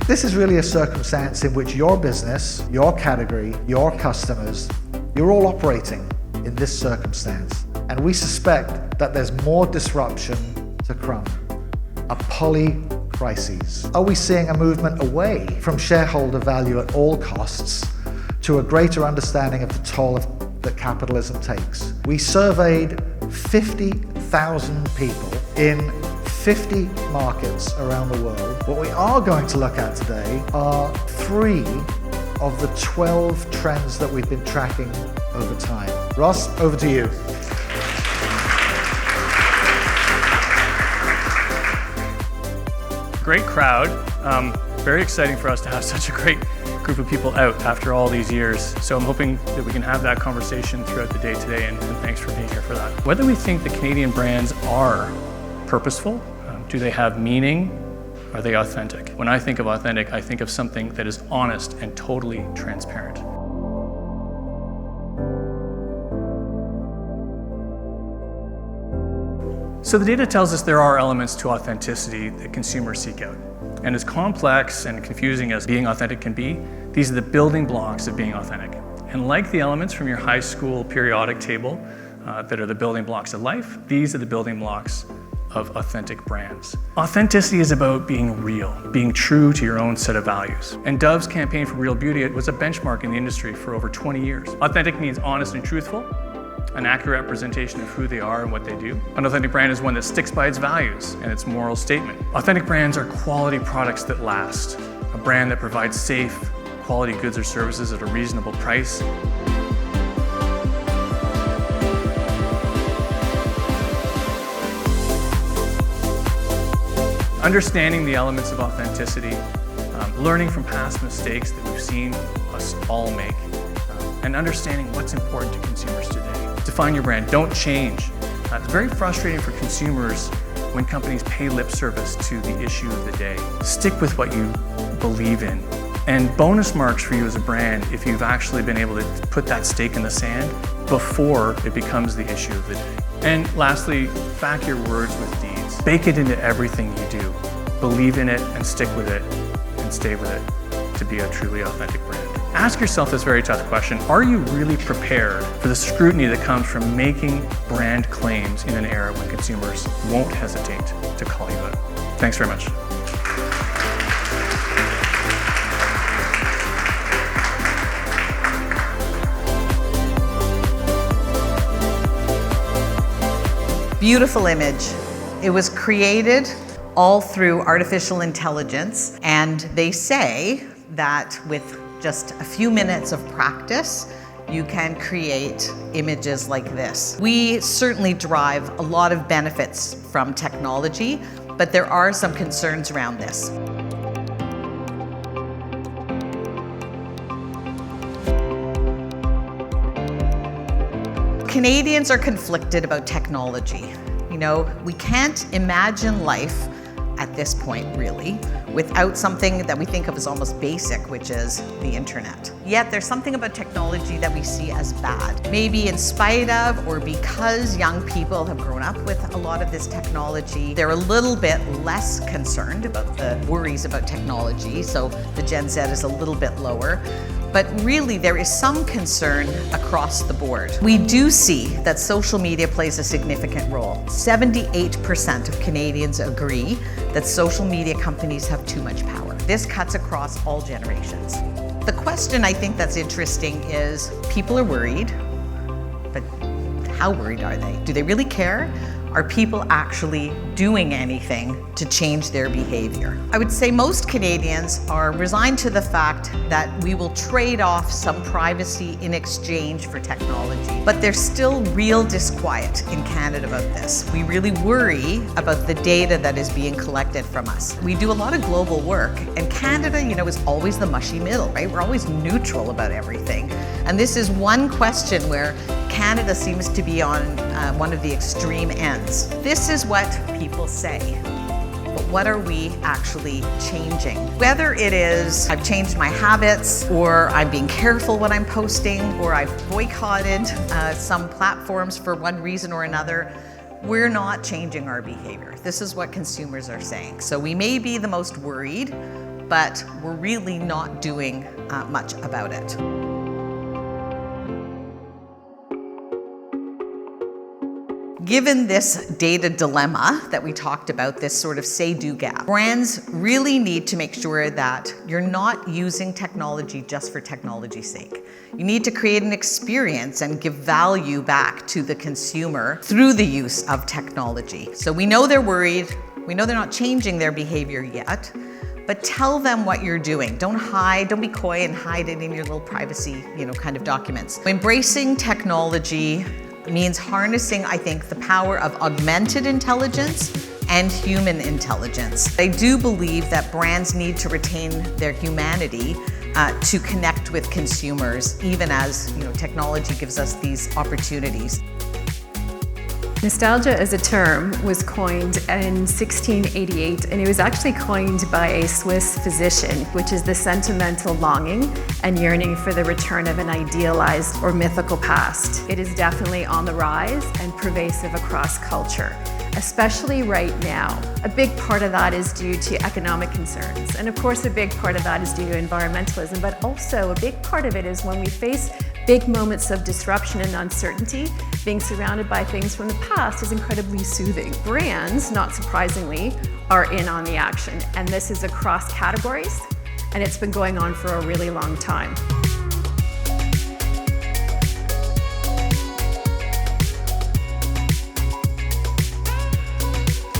This is really a circumstance in which your business, your category, your customers, you're all operating in this circumstance. And we suspect that there's more disruption to come. A polycrises. Are we seeing a movement away from shareholder value at all costs to a greater understanding of the toll that capitalism takes? We surveyed 50,000 people in 50 markets around the world. What we are going to look at today are 3 of the 12 trends that we've been tracking over time. Ross, over to you. Great crowd. Very exciting for us to have such a great group of people out after all these years. So I'm hoping that we can have that conversation throughout the day today, and thanks for being here for that. Whether we think the Canadian brands are purposeful, do they have meaning, are they authentic? When I think of authentic, I think of something that is honest and totally transparent. So the data tells us there are elements to authenticity that consumers seek out. And as complex and confusing as being authentic can be, these are the building blocks of being authentic. And like the elements from your high school periodic table that are the building blocks of life, these are the building blocks of authentic brands. Authenticity is about being real, being true to your own set of values. And Dove's campaign for real beauty, it was a benchmark in the industry for over 20 years. Authentic means honest and truthful, an accurate representation of who they are and what they do. An authentic brand is one that sticks by its values and its moral statement. Authentic brands are quality products that last, a brand that provides safe, quality goods or services at a reasonable price. Understanding the elements of authenticity, learning from past mistakes that we've seen us all make, and understanding what's important to consumers today. Define your brand, don't change. It's very frustrating for consumers when companies pay lip service to the issue of the day. Stick with what you believe in. And bonus marks for you as a brand if you've actually been able to put that stake in the sand before it becomes the issue of the day. And lastly, back your words with deeds. Bake it into everything you do. Believe in it and stick with it and stay with it to be a truly authentic brand. Ask yourself this very tough question. Are you really prepared for the scrutiny that comes from making brand claims in an era when consumers won't hesitate to call you out? Thanks very much. Beautiful image. It was created all through artificial intelligence, and they say that with just a few minutes of practice, you can create images like this. We certainly derive a lot of benefits from technology, but there are some concerns around this. Canadians are conflicted about technology. You know, we can't imagine life at this point, really, without something that we think of as almost basic, which is the internet. Yet there's something about technology that we see as bad. Maybe in spite of or because young people have grown up with a lot of this technology, they're a little bit less concerned about the worries about technology, so the Gen Z is a little bit lower. But really, there is some concern across the board. We do see that social media plays a significant role. 78% of Canadians agree that social media companies have too much power. This cuts across all generations. The question I think that's interesting is people are worried, but how worried are they? Do they really care? Are people actually doing anything to change their behavior? I would say most Canadians are resigned to the fact that we will trade off some privacy in exchange for technology. But there's still real disquiet in Canada about this. We really worry about the data that is being collected from us. We do a lot of global work, and Canada, you know, is always the mushy middle, right? We're always neutral about everything. And this is one question where Canada seems to be on one of the extreme ends. This is what people say, but what are we actually changing? Whether it is I've changed my habits, or I'm being careful when I'm posting, or I've boycotted some platforms for one reason or another, we're not changing our behavior. This is what consumers are saying. So we may be the most worried, but we're really not doing much about it. Given this data dilemma that we talked about, this sort of say-do gap, brands really need to make sure that you're not using technology just for technology's sake. You need to create an experience and give value back to the consumer through the use of technology. So we know they're worried, we know they're not changing their behavior yet, but tell them what you're doing. Don't hide, don't be coy and hide it in your little privacy, kind of documents. Embracing technology means harnessing, I think, the power of augmented intelligence and human intelligence. I do believe that brands need to retain their humanity to connect with consumers, even as technology gives us these opportunities. Nostalgia as a term was coined in 1688, and it was actually coined by a Swiss physician, which is the sentimental longing and yearning for the return of an idealized or mythical past. It is definitely on the rise and pervasive across culture, especially right now. A big part of that is due to economic concerns, and of course a big part of that is due to environmentalism, but also a big part of it is when we face big moments of disruption and uncertainty, being surrounded by things from the past is incredibly soothing. Brands, not surprisingly, are in on the action, and this is across categories, and it's been going on for a really long time.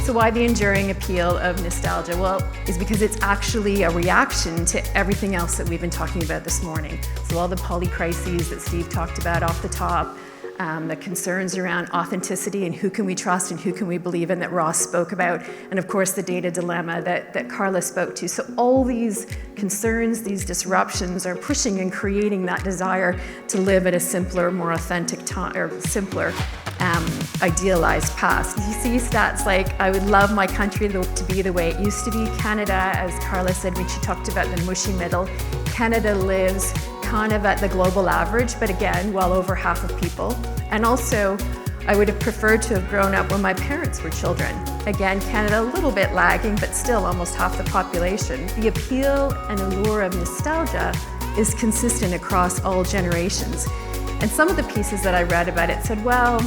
So why the enduring appeal of nostalgia? Well, is because it's actually a reaction to everything else that we've been talking about this morning. So all the polycrises that Steve talked about off the top, the concerns around authenticity and who can we trust and who can we believe in that Ross spoke about, and of course the data dilemma that Carla spoke to. So all these concerns, these disruptions are pushing and creating that desire to live at a simpler, more authentic time, or simpler, idealized past. You see stats like, I would love my country to be the way it used to be. Canada, as Carla said when she talked about the mushy middle, Canada lives kind of at the global average, but again, well over half of people. And also, I would have preferred to have grown up when my parents were children. Again, Canada a little bit lagging, but still almost half the population. The appeal and allure of nostalgia is consistent across all generations. And some of the pieces that I read about it said, well,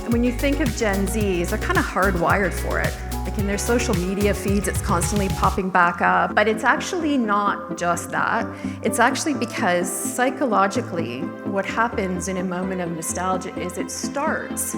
when you think of Gen Zs, they're kind of hardwired for it. Like in their social media feeds, it's constantly popping back up. But it's actually not just that. It's actually because psychologically, what happens in a moment of nostalgia is it starts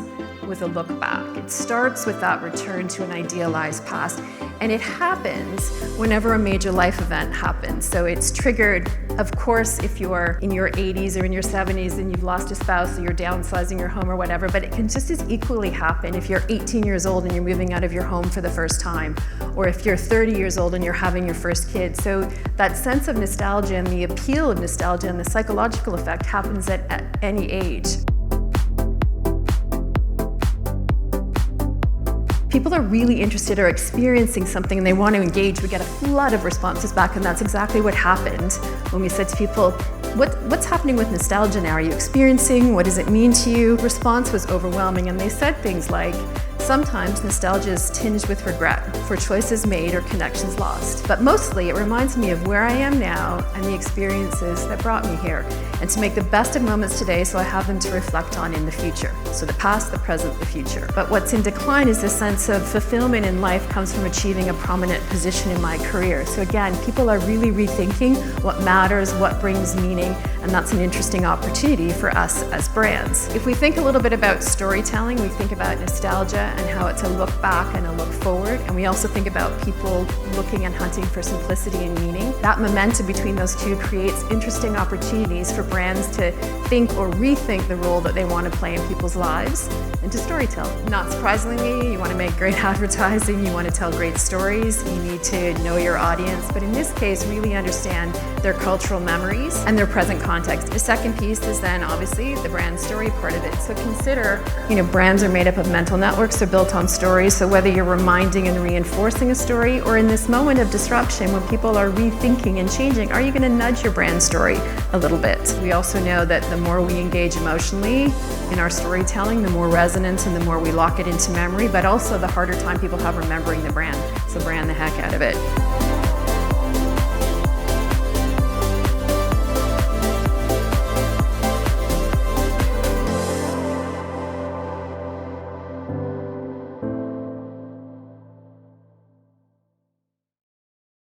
with a look back. It starts with that return to an idealized past. And it happens whenever a major life event happens. So it's triggered, of course, if you're in your 80s or in your 70s and you've lost a spouse or you're downsizing your home or whatever, but it can just as equally happen if you're 18 years old and you're moving out of your home for the first time, or if you're 30 years old and you're having your first kid. So that sense of nostalgia and the appeal of nostalgia and the psychological effect happens at any age. People are really interested or experiencing something and they want to engage. We get a flood of responses back, and that's exactly what happened when we said to people, what's happening with nostalgia now? Are you experiencing? What does it mean to you? Response was overwhelming, and they said things like, sometimes nostalgia is tinged with regret for choices made or connections lost. But mostly it reminds me of where I am now and the experiences that brought me here, and to make the best of moments today so I have them to reflect on in the future. So the past, the present, the future. But what's in decline is the sense of fulfillment in life comes from achieving a prominent position in my career. So again, people are really rethinking what matters, what brings meaning, and that's an interesting opportunity for us as brands. If we think a little bit about storytelling, we think about nostalgia and how it's a look back and a look forward, and we also think about people looking and hunting for simplicity and meaning. That momentum between those two creates interesting opportunities for brands to think or rethink the role that they want to play in people's lives and to storytell. Not surprisingly, you want to make great advertising, you want to tell great stories, you need to know your audience, but in this case, really understand their cultural memories and their present context. The second piece is then obviously the brand story part of it. So consider, brands are made up of mental networks, they're built on stories, so whether you're reminding and reinforcing a story, or in this moment of disruption when people are rethinking and changing, are you going to nudge your brand story a little bit? We also know that the more we engage emotionally in our storytelling, the more resonance and the more we lock it into memory, but also the harder time people have remembering the brand. So brand the heck out of it.